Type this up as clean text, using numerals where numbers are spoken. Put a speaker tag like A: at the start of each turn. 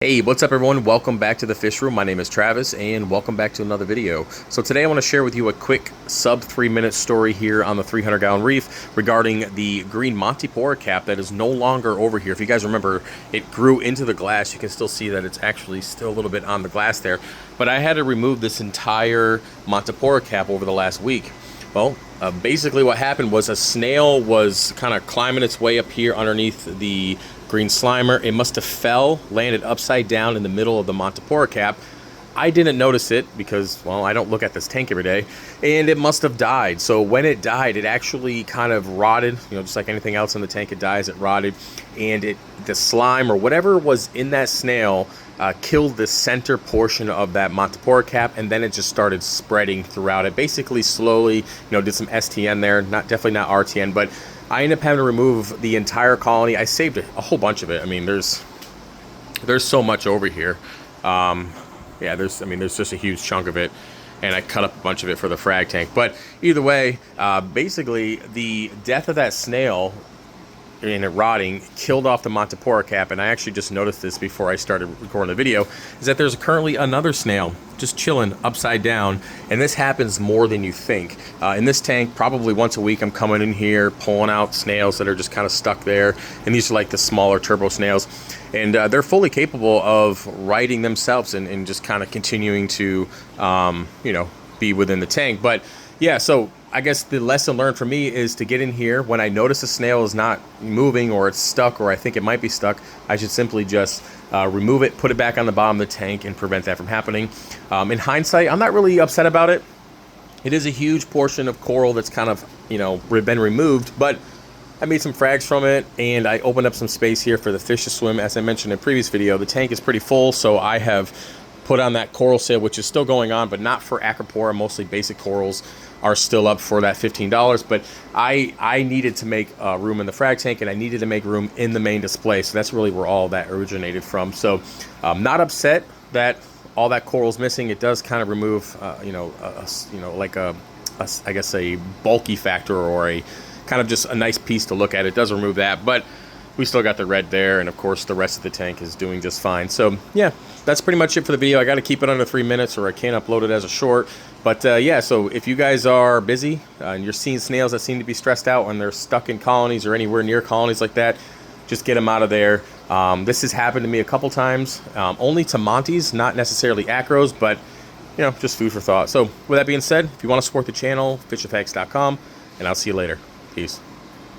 A: Hey, what's up everyone? Welcome back to the fish room. My name is Travis and welcome back to another video. So today I want to share with you a quick sub 3-minute story here on the 300-gallon reef regarding the green Montipora cap that is no longer over here. If you guys remember, it grew into the glass. You can still see that it's actually still a little bit on the glass there. But I had to remove this entire Montipora cap over the last week. Well, basically what happened was a snail was kind of climbing its way up here underneath the green slimer. It must have fell, landed upside down in the middle of the Montipora cap. I didn't notice it because, well, I don't look at this tank every day, and it must have died. So when it died, it actually kind of rotted, just like anything else in the tank, it dies, it rotted, and the slime or whatever was in that snail killed the center portion of that Montipora cap, and then it just started spreading throughout it. Basically, slowly, did some STN there, definitely not RTN, but I ended up having to remove the entire colony. I saved a whole bunch of it. I mean, there's so much over here. Yeah, there's just a huge chunk of it, and I cut up a bunch of it for the frag tank. But either way, basically, the death of that snail and it rotting killed off the Montipora cap, and I actually just noticed this before I started recording the video, is that there's currently another snail just chilling upside down, and this happens more than you think. In this tank, probably once a week, I'm coming in here, pulling out snails that are just kind of stuck there, and these are like the smaller turbo snails, and they're fully capable of righting themselves and just kind of continuing to, be within the tank. But yeah, so I guess the lesson learned for me is to get in here when I notice a snail is not moving or it's stuck or I think it might be stuck. I should simply just remove it, put it back on the bottom of the tank, and prevent that from happening. In hindsight, I'm not really upset about it. It is a huge portion of coral that's kind of, been removed, but I made some frags from it, and I opened up some space here for the fish to swim. As I mentioned in a previous video, the tank is pretty full, so I have put on that coral sale, which is still going on, but not for acropora. Mostly basic corals are still up for that $15, but I needed to make room in the frag tank, and I needed to make room in the main display, so that's really where all that originated from. So I'm not upset that all that coral's missing. It does kind of remove like I guess a bulky factor, or a kind of just a nice piece to look at. It does remove that, but we still got the red there, and of course the rest of the tank is doing just fine. So yeah, that's pretty much it for the video. I got to keep it under 3 minutes or I can't upload it as a short. But yeah, so if you guys are busy and you're seeing snails that seem to be stressed out and they're stuck in colonies or anywhere near colonies like that, just get them out of there. This has happened to me a couple times, only to Monties, not necessarily acros, but just food for thought. So with that being said, if you want to support the channel, fishfx.com, and I'll see you later. Peace.